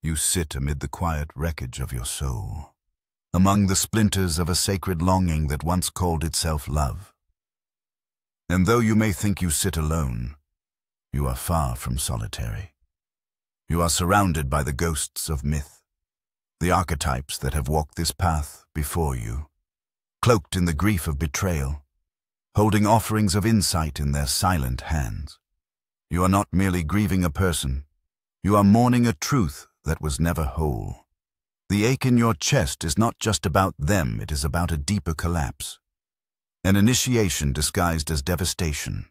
You sit amid the quiet wreckage of your soul, among the splinters of a sacred longing that once called itself love. And though you may think you sit alone, you are far from solitary. You are surrounded by the ghosts of myth, the archetypes that have walked this path before you, cloaked in the grief of betrayal, holding offerings of insight in their silent hands. You are not merely grieving a person, you are mourning a truth that was never whole. The ache in your chest is not just about them, it is about a deeper collapse, an initiation disguised as devastation.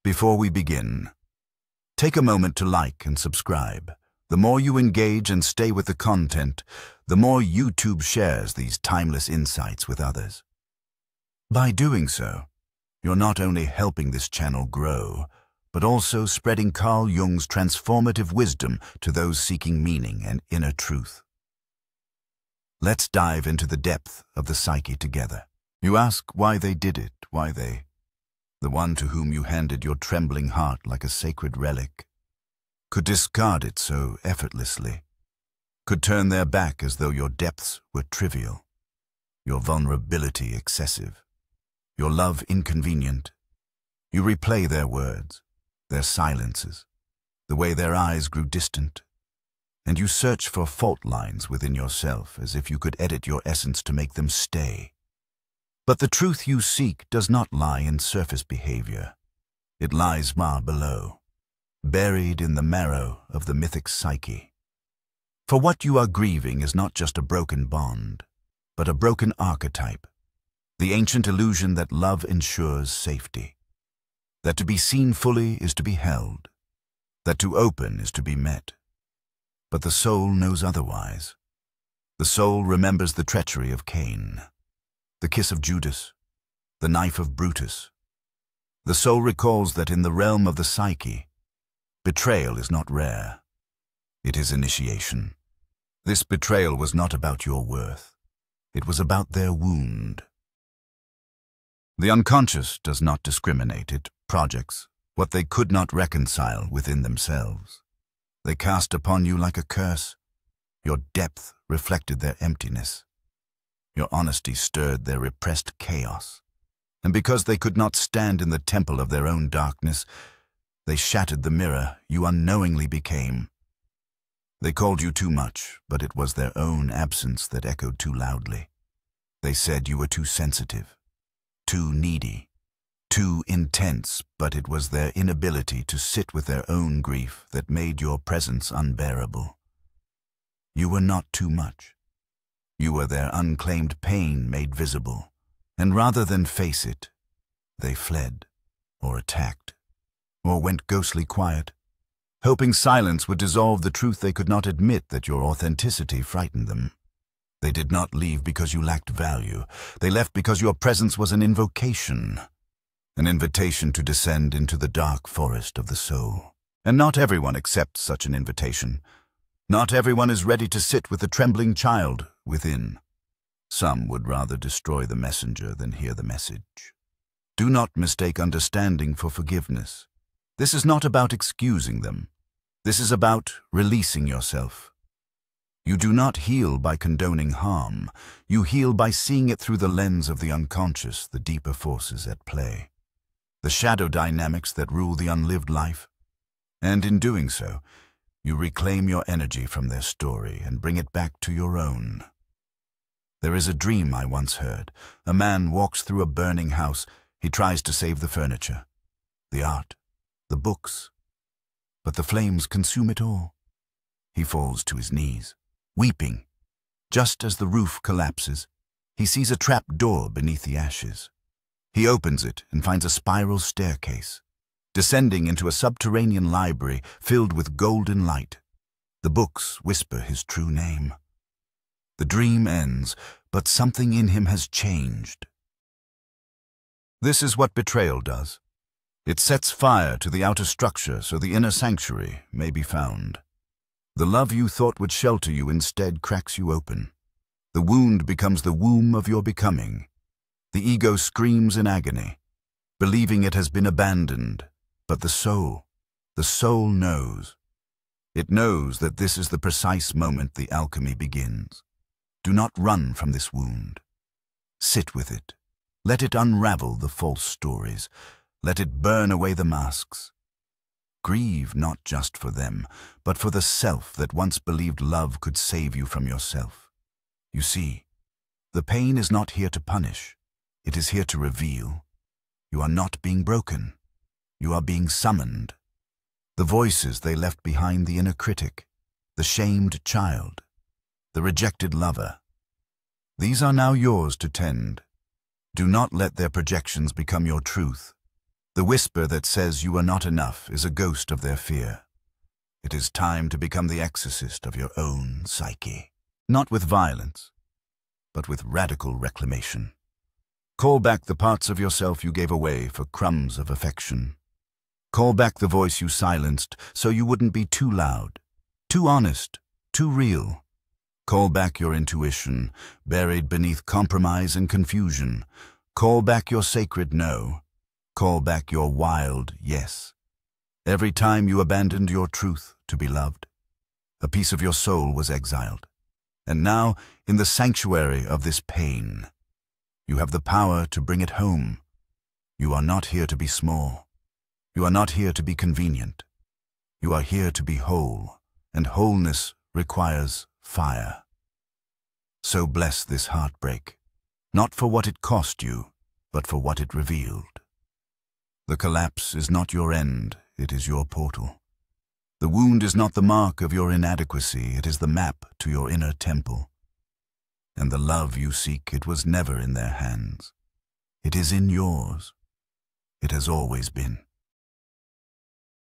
Before we begin, take a moment to like and subscribe. The more you engage and stay with the content, the more YouTube shares these timeless insights with others. By doing so, you're not only helping this channel grow, but also spreading Carl Jung's transformative wisdom to those seeking meaning and inner truth. Let's dive into the depth of the psyche together. You ask why they did it, the one to whom you handed your trembling heart like a sacred relic, could discard it so effortlessly, could turn their back as though your depths were trivial, your vulnerability excessive, your love inconvenient. You replay their words, their silences, the way their eyes grew distant, and you search for fault lines within yourself as if you could edit your essence to make them stay. But the truth you seek does not lie in surface behavior. It lies far below, buried in the marrow of the mythic psyche. For what you are grieving is not just a broken bond, but a broken archetype, the ancient illusion that love ensures safety, that to be seen fully is to be held, that to open is to be met. But the soul knows otherwise. The soul remembers the treachery of Cain, the kiss of Judas, the knife of Brutus. The soul recalls that in the realm of the psyche, betrayal is not rare. It is initiation. This betrayal was not about your worth. It was about their wound. The unconscious does not discriminate. It projects what they could not reconcile within themselves. They cast upon you like a curse. Your depth reflected their emptiness. Your honesty stirred their repressed chaos. And because they could not stand in the temple of their own darkness, they shattered the mirror you unknowingly became. They called you too much, but it was their own absence that echoed too loudly. They said you were too sensitive, too needy, too intense, but it was their inability to sit with their own grief that made your presence unbearable. You were not too much. You were their unclaimed pain made visible, and rather than face it, they fled, or attacked, or went ghostly quiet, hoping silence would dissolve the truth they could not admit, that your authenticity frightened them. They did not leave because you lacked value. They left because your presence was an invocation, an invitation to descend into the dark forest of the soul. And not everyone accepts such an invitation. Not everyone is ready to sit with the trembling child within. Some would rather destroy the messenger than hear the message. Do not mistake understanding for forgiveness. This is not about excusing them. This is about releasing yourself. You do not heal by condoning harm. You heal by seeing it through the lens of the unconscious, the deeper forces at play, the shadow dynamics that rule the unlived life. And in doing so, you reclaim your energy from their story and bring it back to your own. There is a dream I once heard. A man walks through a burning house. He tries to save the furniture, the art, the books, but the flames consume it all. He falls to his knees, weeping. Just as the roof collapses, he sees a trap door beneath the ashes. He opens it and finds a spiral staircase, descending into a subterranean library filled with golden light. The books whisper his true name. The dream ends, but something in him has changed. This is what betrayal does. It sets fire to the outer structure so the inner sanctuary may be found. The love you thought would shelter you instead cracks you open. The wound becomes the womb of your becoming. The ego screams in agony, believing it has been abandoned. But the soul knows. It knows that this is the precise moment the alchemy begins. Do not run from this wound. Sit with it. Let it unravel the false stories. Let it burn away the masks. Grieve not just for them, but for the self that once believed love could save you from yourself. You see, the pain is not here to punish. It is here to reveal. You are not being broken. You are being summoned. The voices they left behind, the inner critic, the shamed child, the rejected lover. These are now yours to tend. Do not let their projections become your truth. The whisper that says you are not enough is a ghost of their fear. It is time to become the exorcist of your own psyche. Not with violence, but with radical reclamation. Call back the parts of yourself you gave away for crumbs of affection. Call back the voice you silenced so you wouldn't be too loud, too honest, too real. Call back your intuition, buried beneath compromise and confusion. Call back your sacred no. Call back your wild yes. Every time you abandoned your truth to be loved, a piece of your soul was exiled. And now, in the sanctuary of this pain, you have the power to bring it home. You are not here to be small. You are not here to be convenient. You are here to be whole, and wholeness requires fire. So bless this heartbreak, not for what it cost you, but for what it revealed. The collapse is not your end, it is your portal. The wound is not the mark of your inadequacy, it is the map to your inner temple. And the love you seek, it was never in their hands. It is in yours. It has always been.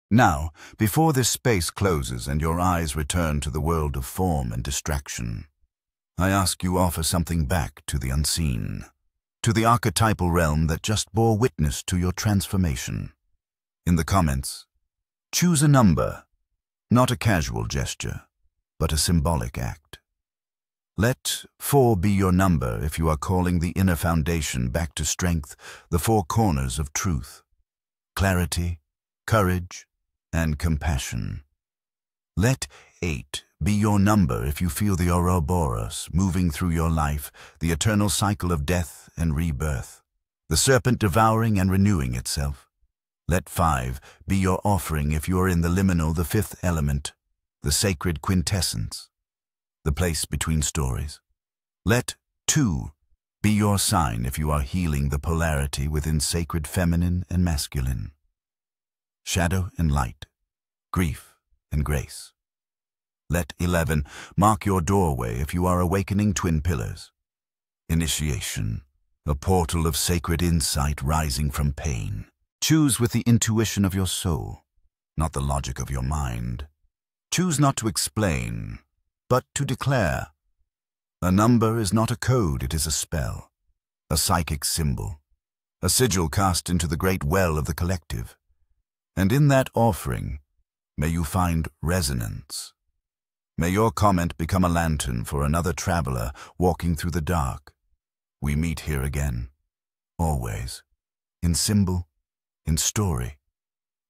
Now, before this space closes and your eyes return to the world of form and distraction, I ask you offer something back to the unseen, to the archetypal realm that just bore witness to your transformation. In the comments, choose a number, not a casual gesture, but a symbolic act. Let 4 be your number if you are calling the inner foundation back to strength, the 4 corners of truth, clarity, courage, and compassion. Let 8 be your number if you feel the Ouroboros moving through your life, the eternal cycle of death and rebirth, the serpent devouring and renewing itself. Let 5 be your offering if you are in the liminal, the 5th element, the sacred quintessence, the place between stories. Let 2 be your sign if you are healing the polarity within sacred feminine and masculine, shadow and light, grief and grace. Let 11 mark your doorway if you are awakening twin pillars, initiation, a portal of sacred insight rising from pain. Choose with the intuition of your soul, not the logic of your mind. Choose not to explain, but to declare. A number is not a code, it is a spell, a psychic symbol, a sigil cast into the great well of the collective. And in that offering, may you find resonance. May your comment become a lantern for another traveler walking through the dark. We meet here again, always, in symbol, in story,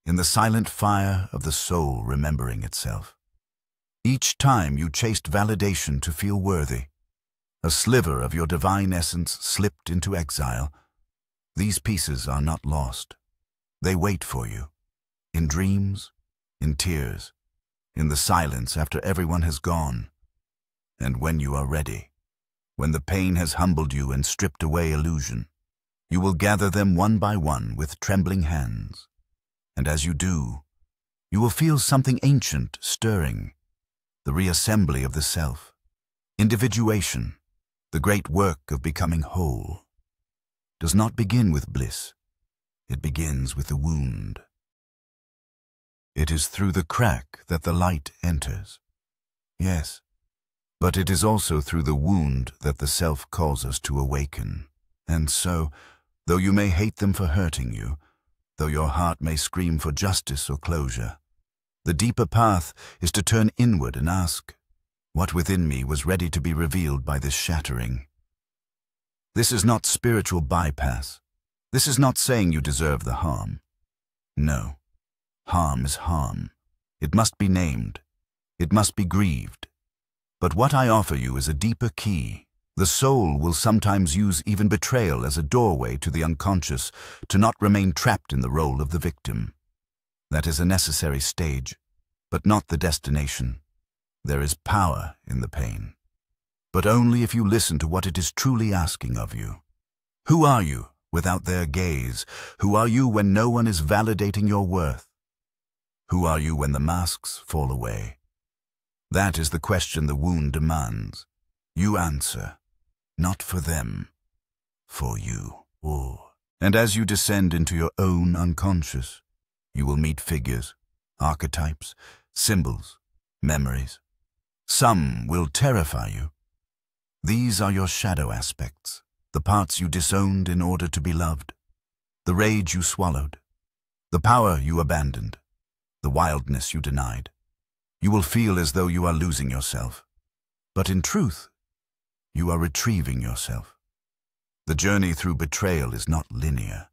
in the silent fire of the soul remembering itself. Each time you chased validation to feel worthy, a sliver of your divine essence slipped into exile. These pieces are not lost. They wait for you, in dreams, in tears, in the silence after everyone has gone. And when you are ready, when the pain has humbled you and stripped away illusion, you will gather them one by one with trembling hands. And as you do, you will feel something ancient stirring, the reassembly of the self, individuation, the great work of becoming whole. Does not begin with bliss, it begins with the wound. It is through the crack that the light enters. Yes, but it is also through the wound that the self calls us to awaken. And so, though you may hate them for hurting you, though your heart may scream for justice or closure, the deeper path is to turn inward and ask, what within me was ready to be revealed by this shattering? This is not spiritual bypass. This is not saying you deserve the harm. No. Harm is harm. It must be named. It must be grieved. But what I offer you is a deeper key. The soul will sometimes use even betrayal as a doorway to the unconscious, to not remain trapped in the role of the victim. That is a necessary stage, but not the destination. There is power in the pain, but only if you listen to what it is truly asking of you. Who are you without their gaze? Who are you when no one is validating your worth? Who are you when the masks fall away? That is the question the wound demands. You answer, not for them, for you. And as you descend into your own unconscious, you will meet figures, archetypes, symbols, memories. Some will terrify you. These are your shadow aspects, the parts you disowned in order to be loved, the rage you swallowed, the power you abandoned, the wildness you denied. You will feel as though you are losing yourself, but in truth, you are retrieving yourself. The journey through betrayal is not linear.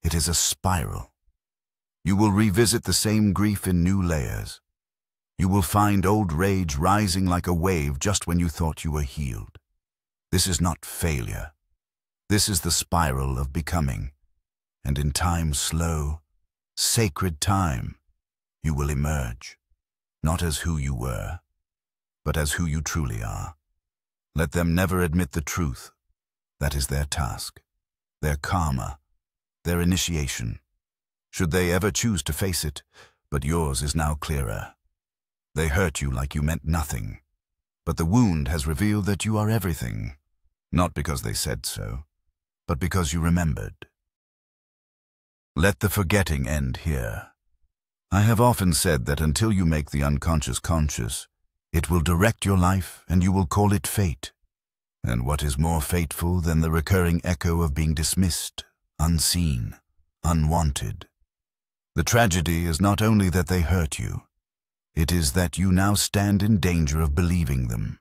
It is a spiral. You will revisit the same grief in new layers. You will find old rage rising like a wave just when you thought you were healed. This is not failure. This is the spiral of becoming. And in time, slow, sacred time, you will emerge, not as who you were, but as who you truly are. Let them never admit the truth. That is their task, their karma, their initiation. Should they ever choose to face it, but yours is now clearer. They hurt you like you meant nothing, but the wound has revealed that you are everything, not because they said so, but because you remembered. Let the forgetting end here. I have often said that until you make the unconscious conscious, it will direct your life and you will call it fate. And what is more fateful than the recurring echo of being dismissed, unseen, unwanted? The tragedy is not only that they hurt you, it is that you now stand in danger of believing them,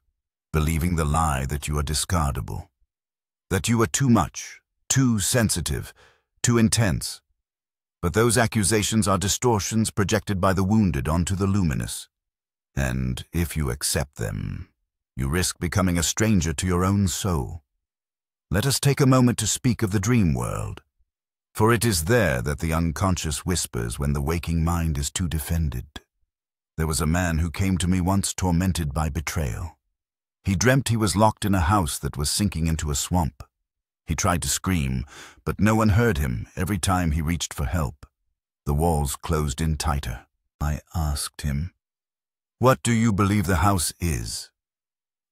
believing the lie that you are discardable, that you are too much, too sensitive, too intense. But those accusations are distortions projected by the wounded onto the luminous. And if you accept them, you risk becoming a stranger to your own soul. Let us take a moment to speak of the dream world, for it is there that the unconscious whispers when the waking mind is too defended. There was a man who came to me once tormented by betrayal. He dreamt he was locked in a house that was sinking into a swamp. He tried to scream, but no one heard him every time he reached for help. The walls closed in tighter. I asked him, "What do you believe the house is?"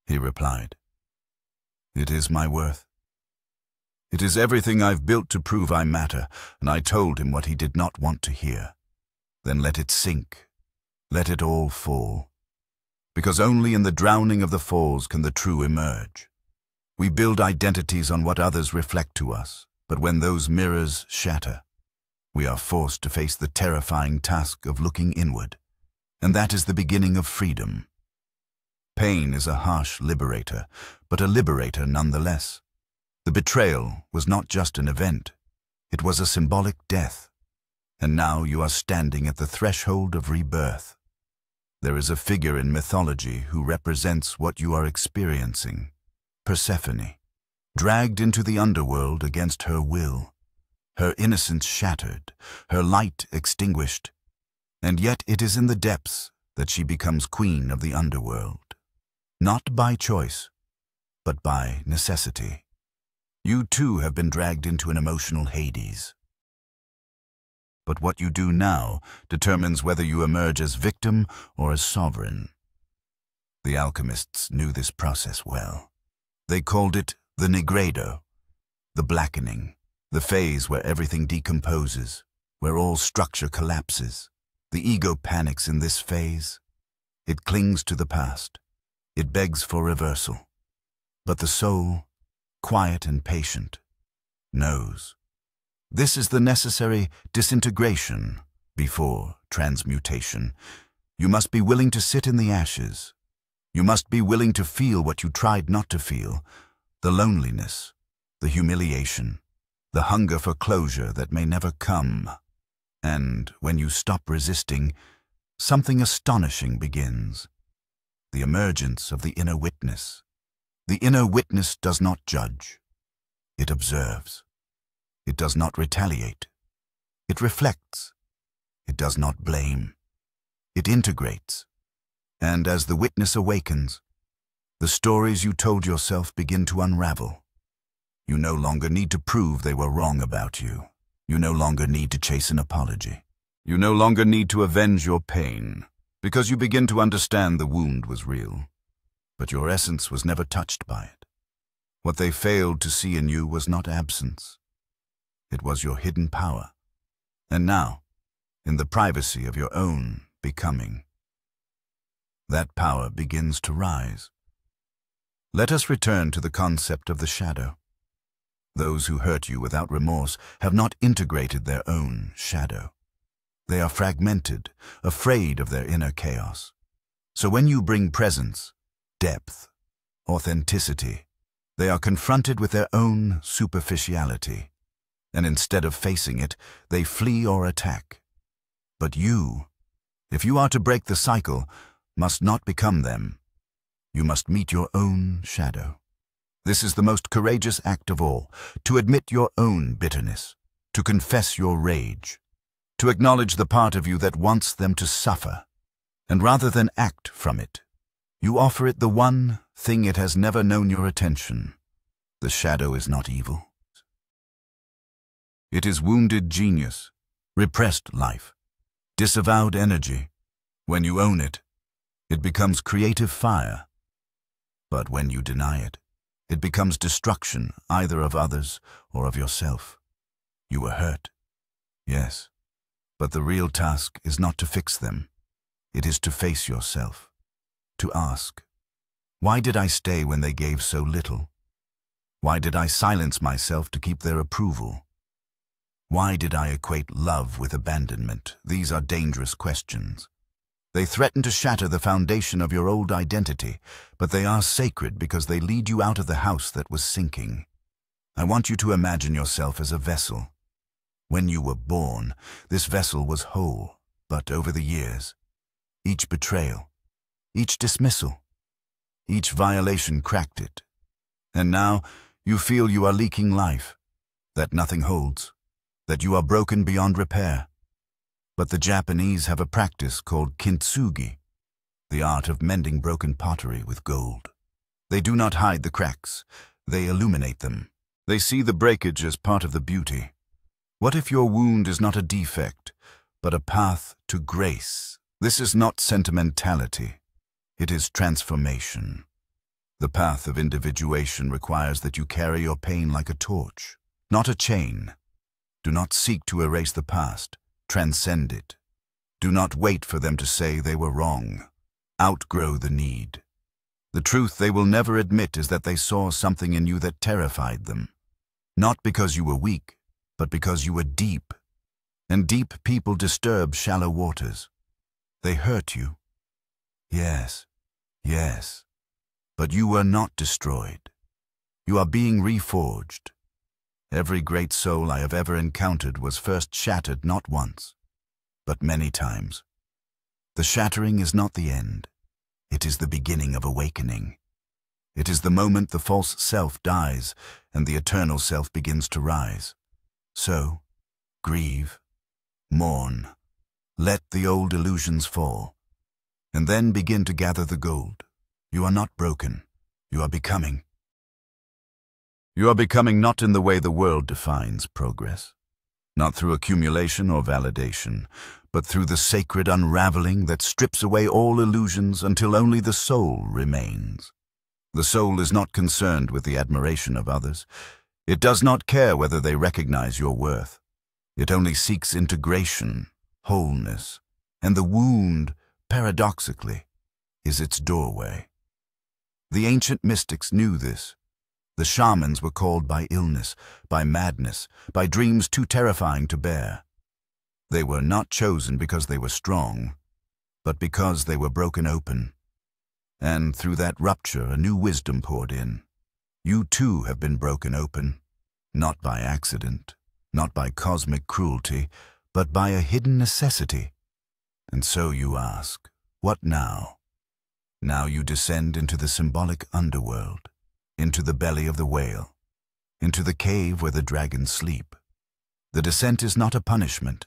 He replied, "It is my worth. It is everything I've built to prove I matter," and I told him what he did not want to hear. Then let it sink. Let it all fall. Because only in the drowning of the falls can the true emerge. We build identities on what others reflect to us, but when those mirrors shatter, we are forced to face the terrifying task of looking inward. And that is the beginning of freedom. Pain is a harsh liberator, but a liberator nonetheless. The betrayal was not just an event, it was a symbolic death. And now you are standing at the threshold of rebirth. There is a figure in mythology who represents what you are experiencing. Persephone, dragged into the underworld against her will, her innocence shattered, her light extinguished, and yet it is in the depths that she becomes queen of the underworld. Not by choice, but by necessity. You too have been dragged into an emotional Hades. But what you do now determines whether you emerge as victim or as sovereign. The alchemists knew this process well. They called it the nigredo, the blackening, the phase where everything decomposes, where all structure collapses. The ego panics in this phase. It clings to the past. It begs for reversal. But the soul, quiet and patient, knows. This is the necessary disintegration before transmutation. You must be willing to sit in the ashes. You must be willing to feel what you tried not to feel, the loneliness, the humiliation, the hunger for closure that may never come. And when you stop resisting, something astonishing begins. the emergence of the inner witness. The inner witness does not judge. It observes. It does not retaliate. It reflects. It does not blame. It integrates. And as the witness awakens, the stories you told yourself begin to unravel. You no longer need to prove they were wrong about you. You no longer need to chase an apology. You no longer need to avenge your pain, because you begin to understand the wound was real. But your essence was never touched by it. What they failed to see in you was not absence. It was your hidden power. And now, in the privacy of your own becoming, that power begins to rise. Let us return to the concept of the shadow. Those who hurt you without remorse have not integrated their own shadow. They are fragmented, afraid of their inner chaos. So when you bring presence, depth, authenticity, they are confronted with their own superficiality. And instead of facing it, they flee or attack. But you, if you are to break the cycle, must not become them. You must meet your own shadow. This is the most courageous act of all, to admit your own bitterness, to confess your rage, to acknowledge the part of you that wants them to suffer, and rather than act from it, you offer it the one thing it has never known your attention. The shadow is not evil. It is wounded genius, repressed life, disavowed energy. When you own it, it becomes creative fire. But when you deny it, it becomes destruction either of others or of yourself. You were hurt, yes, but the real task is not to fix them. It is to face yourself, to ask, why did I stay when they gave so little? Why did I silence myself to keep their approval? Why did I equate love with abandonment? These are dangerous questions. They threaten to shatter the foundation of your old identity, but they are sacred because they lead you out of the house that was sinking. I want you to imagine yourself as a vessel. When you were born, this vessel was whole, but over the years, each betrayal, each dismissal, each violation cracked it. And now you feel you are leaking life, that nothing holds, that you are broken beyond repair. But the Japanese have a practice called kintsugi, the art of mending broken pottery with gold. They do not hide the cracks, they illuminate them. They see the breakage as part of the beauty. What if your wound is not a defect, but a path to grace? This is not sentimentality, it is transformation. The path of individuation requires that you carry your pain like a torch, not a chain. Do not seek to erase the past. Transcend it. Do not wait for them to say they were wrong. Outgrow the need. The truth they will never admit is that they saw something in you that terrified them. Not because you were weak, but because you were deep. And deep people disturb shallow waters. They hurt you. Yes, yes. But you were not destroyed. You are being reforged. Every great soul I have ever encountered was first shattered not once, but many times. The shattering is not the end. It is the beginning of awakening. It is the moment the false self dies and the eternal self begins to rise. So, grieve, mourn, let the old illusions fall, and then begin to gather the gold. You are not broken. You are becoming. You are becoming not in the way the world defines progress, not through accumulation or validation, but through the sacred unraveling that strips away all illusions until only the soul remains. The soul is not concerned with the admiration of others. It does not care whether they recognize your worth. It only seeks integration, wholeness, and the wound, paradoxically, is its doorway. The ancient mystics knew this. The shamans were called by illness, by madness, by dreams too terrifying to bear. They were not chosen because they were strong, but because they were broken open. And through that rupture, a new wisdom poured in. You too have been broken open, not by accident, not by cosmic cruelty, but by a hidden necessity. And so you ask, what now? Now you descend into the symbolic underworld, into the belly of the whale, into the cave where the dragons sleep. The descent is not a punishment.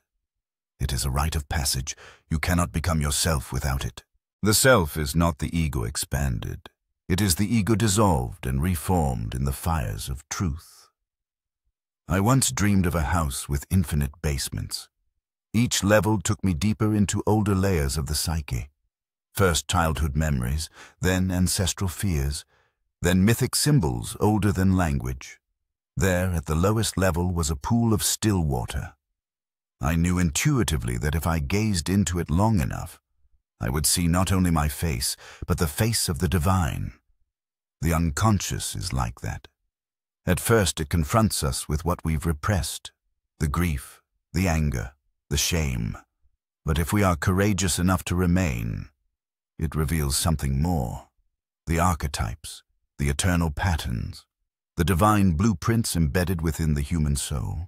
It is a rite of passage. You cannot become yourself without it. The self is not the ego expanded. It is the ego dissolved and reformed in the fires of truth. I once dreamed of a house with infinite basements. Each level took me deeper into older layers of the psyche. First childhood memories, then ancestral fears, then mythic symbols older than language. There, at the lowest level, was a pool of still water. I knew intuitively that if I gazed into it long enough, I would see not only my face, but the face of the divine. The unconscious is like that. At first it confronts us with what we've repressed, the grief, the anger, the shame. But if we are courageous enough to remain, it reveals something more. The archetypes, the eternal patterns, the divine blueprints embedded within the human soul.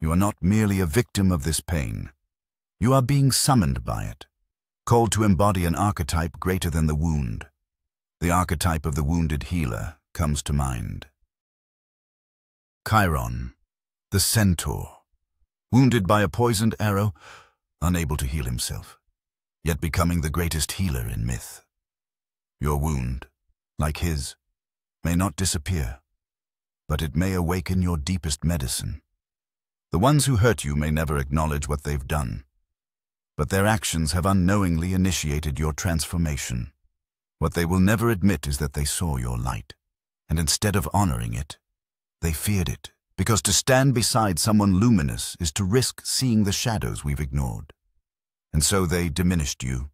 You are not merely a victim of this pain. You are being summoned by it, called to embody an archetype greater than the wound. The archetype of the wounded healer comes to mind. Chiron, the centaur, wounded by a poisoned arrow, unable to heal himself, yet becoming the greatest healer in myth. Your wound, like his, may not disappear, but it may awaken your deepest medicine. The ones who hurt you may never acknowledge what they've done, but their actions have unknowingly initiated your transformation. What they will never admit is that they saw your light, and instead of honoring it, they feared it, because to stand beside someone luminous is to risk seeing the shadows we've ignored. And so they diminished you,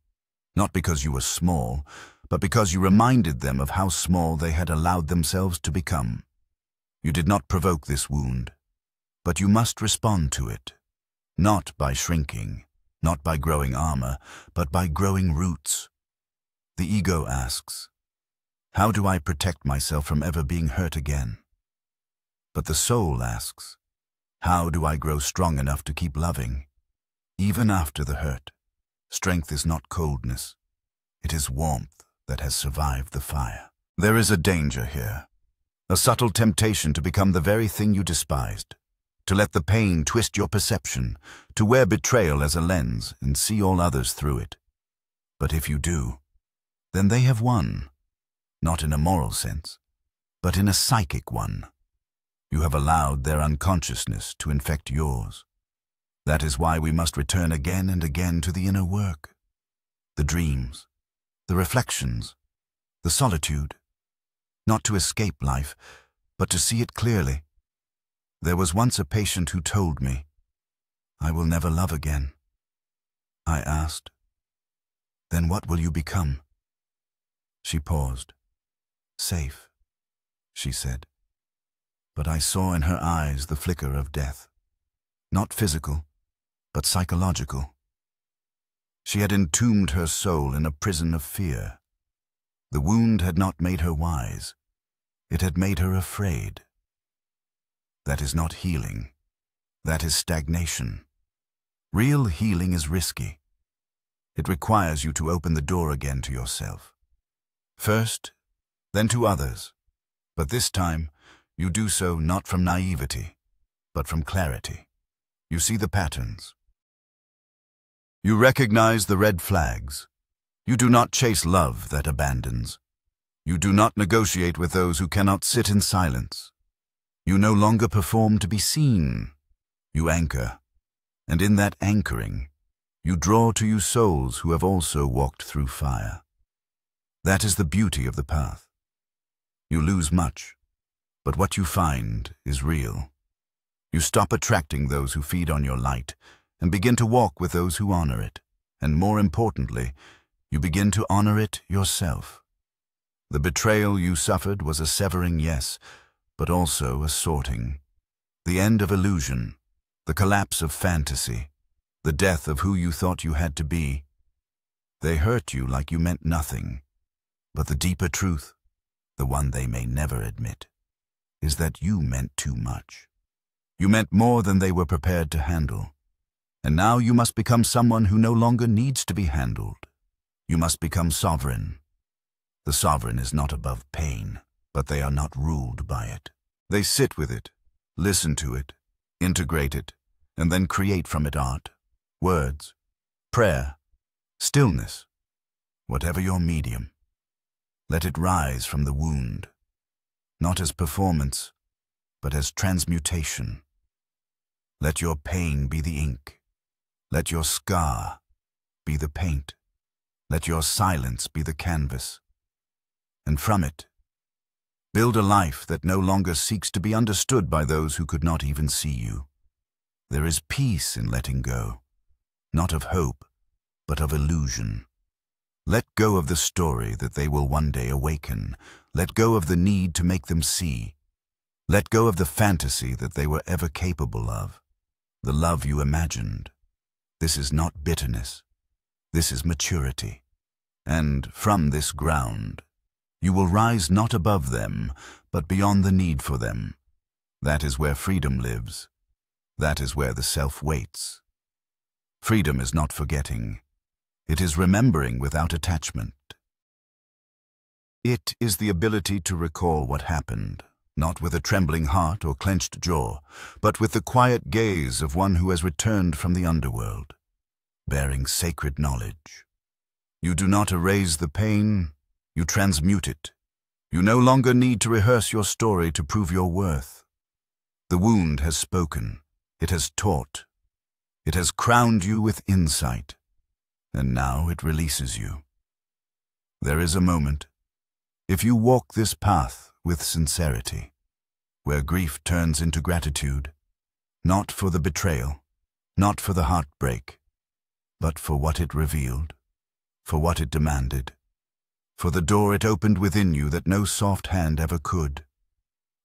not because you were small, but because you reminded them of how small they had allowed themselves to become. You did not provoke this wound, but you must respond to it, not by shrinking, not by growing armor, but by growing roots. The ego asks, how do I protect myself from ever being hurt again? But the soul asks, how do I grow strong enough to keep loving, even after the hurt? Strength is not coldness. It is warmth that has survived the fire. There is a danger here, a subtle temptation to become the very thing you despised, to let the pain twist your perception, to wear betrayal as a lens and see all others through it. But if you do, then they have won, not in a moral sense, but in a psychic one. You have allowed their unconsciousness to infect yours. That is why we must return again and again to the inner work, the dreams, the reflections, the solitude, not to escape life, but to see it clearly. There was once a patient who told me, I will never love again. I asked, then what will you become? She paused. Safe, she said. But I saw in her eyes the flicker of death, not physical, but psychological. She had entombed her soul in a prison of fear. The wound had not made her wise. It had made her afraid. That is not healing. That is stagnation. Real healing is risky. It requires you to open the door again to yourself. First, then to others. But this time, you do so not from naivety, but from clarity. You see the patterns. You recognize the red flags. You do not chase love that abandons. You do not negotiate with those who cannot sit in silence. You no longer perform to be seen. You anchor, and in that anchoring, you draw to you souls who have also walked through fire. That is the beauty of the path. You lose much, but what you find is real. You stop attracting those who feed on your light and begin to walk with those who honor it. And more importantly, you begin to honor it yourself. The betrayal you suffered was a severing, yes, but also a sorting. The end of illusion, the collapse of fantasy, the death of who you thought you had to be. They hurt you like you meant nothing, but the deeper truth, the one they may never admit, is that you meant too much. You meant more than they were prepared to handle. And now you must become someone who no longer needs to be handled. You must become sovereign, The sovereign is not above pain, but they are not ruled by it. They sit with it, listen to it, integrate it, and then create from it art, words, prayer, stillness, whatever your medium. Let it rise from the wound, not as performance, but as transmutation. Let your pain be the ink. Let your scar be the paint. Let your silence be the canvas. And from it, build a life that no longer seeks to be understood by those who could not even see you. There is peace in letting go, not of hope, but of illusion. Let go of the story that they will one day awaken. Let go of the need to make them see. Let go of the fantasy that they were ever capable of, the love you imagined. This is not bitterness. This is maturity. And from this ground, you will rise not above them, but beyond the need for them. That is where freedom lives. That is where the self waits. Freedom is not forgetting. It is remembering without attachment. It is the ability to recall what happened, not with a trembling heart or clenched jaw, but with the quiet gaze of one who has returned from the underworld, bearing sacred knowledge. You do not erase the pain, you transmute it. You no longer need to rehearse your story to prove your worth. The wound has spoken, it has taught, it has crowned you with insight, and now it releases you. There is a moment, if you walk this path with sincerity, where grief turns into gratitude, not for the betrayal, not for the heartbreak, but for what it revealed, for what it demanded, for the door it opened within you that no soft hand ever could.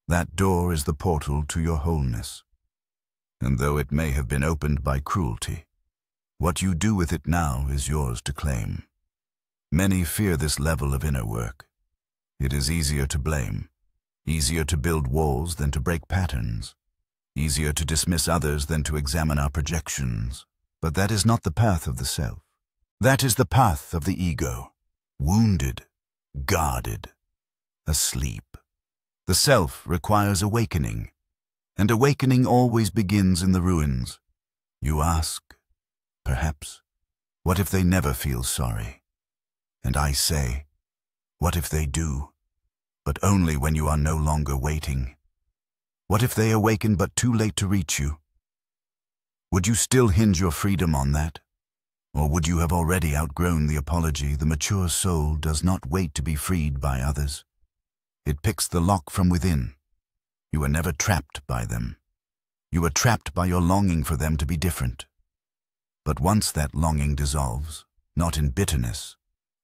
That door is the portal to your wholeness. And though it may have been opened by cruelty, what you do with it now is yours to claim. Many fear this level of inner work. It is easier to blame, easier to build walls than to break patterns, easier to dismiss others than to examine our projections. But that is not the path of the self. That is the path of the ego, wounded, guarded, asleep. The self requires awakening, and awakening always begins in the ruins. You ask, perhaps, what if they never feel sorry? And I say, what if they do, but only when you are no longer waiting? What if they awaken but too late to reach you? Would you still hinge your freedom on that? Or would you have already outgrown the apology? The mature soul does not wait to be freed by others. It picks the lock from within. You are never trapped by them. You are trapped by your longing for them to be different. But once that longing dissolves, not in bitterness,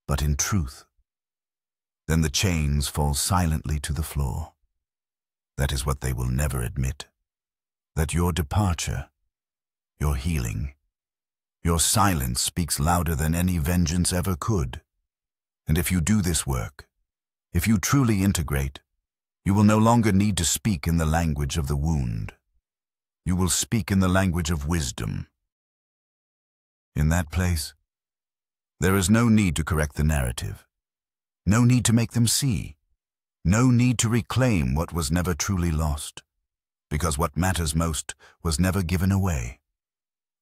but in truth, then the chains fall silently to the floor. That is what they will never admit. That your departure, your healing, your silence speaks louder than any vengeance ever could. And if you do this work, if you truly integrate, you will no longer need to speak in the language of the wound. You will speak in the language of wisdom. In that place, there is no need to correct the narrative, no need to make them see, no need to reclaim what was never truly lost, because what matters most was never given away,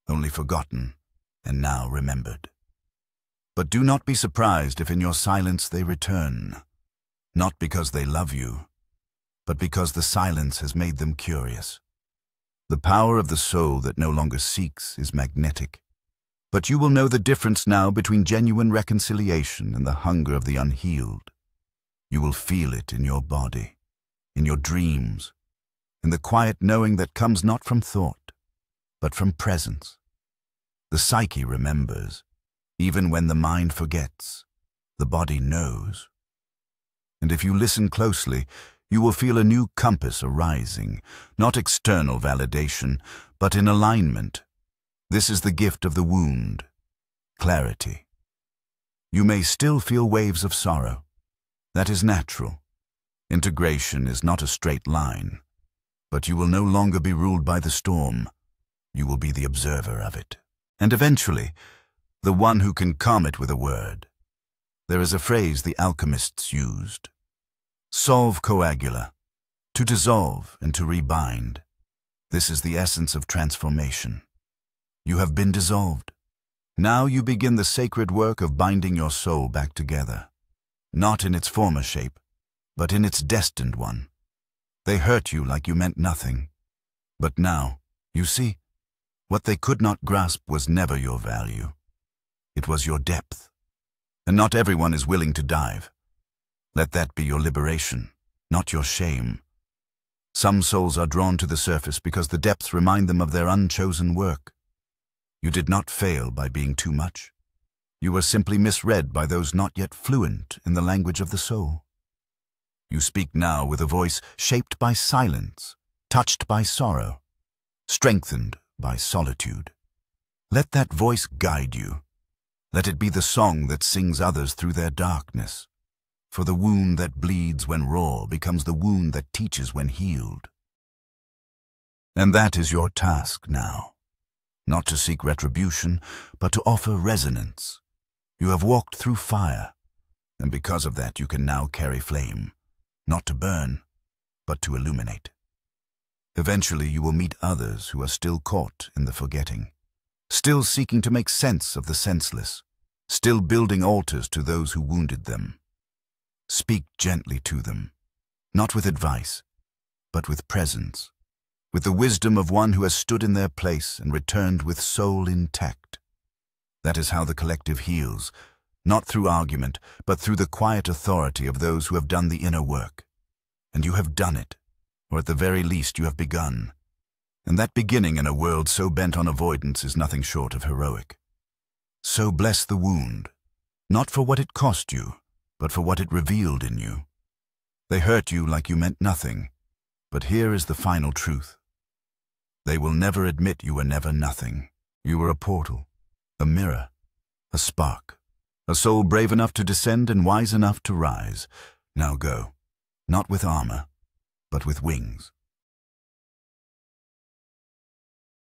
only forgotten and now remembered. But do not be surprised if in your silence they return, not because they love you, but because the silence has made them curious. The power of the soul that no longer seeks is magnetic. But you will know the difference now between genuine reconciliation and the hunger of the unhealed. You will feel it in your body, in your dreams, in the quiet knowing that comes not from thought, but from presence. The psyche remembers. Even when the mind forgets, the body knows. And if you listen closely, you will feel a new compass arising, not external validation, but in alignment. This is the gift of the wound, clarity. You may still feel waves of sorrow. That is natural. Integration is not a straight line, but you will no longer be ruled by the storm. You will be the observer of it. And eventually, the one who can calm it with a word, There is a phrase the alchemists used. Solve coagula, to dissolve and to rebind. This is the essence of transformation. You have been dissolved. Now you begin the sacred work of binding your soul back together, not in its former shape, but in its destined one. They hurt you like you meant nothing. But now, you see, what they could not grasp was never your value. It was your depth. And not everyone is willing to dive. Let that be your liberation, not your shame. Some souls are drawn to the surface because the depths remind them of their unchosen work. You did not fail by being too much. You were simply misread by those not yet fluent in the language of the soul. You speak now with a voice shaped by silence, touched by sorrow, strengthened by solitude. Let that voice guide you. Let it be the song that sings others through their darkness. For the wound that bleeds when raw becomes the wound that teaches when healed. And that is your task now. Not to seek retribution, but to offer resonance. You have walked through fire, and because of that you can now carry flame, not to burn, but to illuminate. Eventually you will meet others who are still caught in the forgetting, still seeking to make sense of the senseless, still building altars to those who wounded them. Speak gently to them, not with advice, but with presence, with the wisdom of one who has stood in their place and returned with soul intact. That is how the collective heals, not through argument, but through the quiet authority of those who have done the inner work. And you have done it, or at the very least you have begun. And that beginning in a world so bent on avoidance is nothing short of heroic. So bless the wound, not for what it cost you, but for what it revealed in you. They hurt you like you meant nothing, but here is the final truth. They will never admit you were never nothing. You were a portal, a mirror, a spark, a soul brave enough to descend and wise enough to rise. Now go, not with armor, but with wings.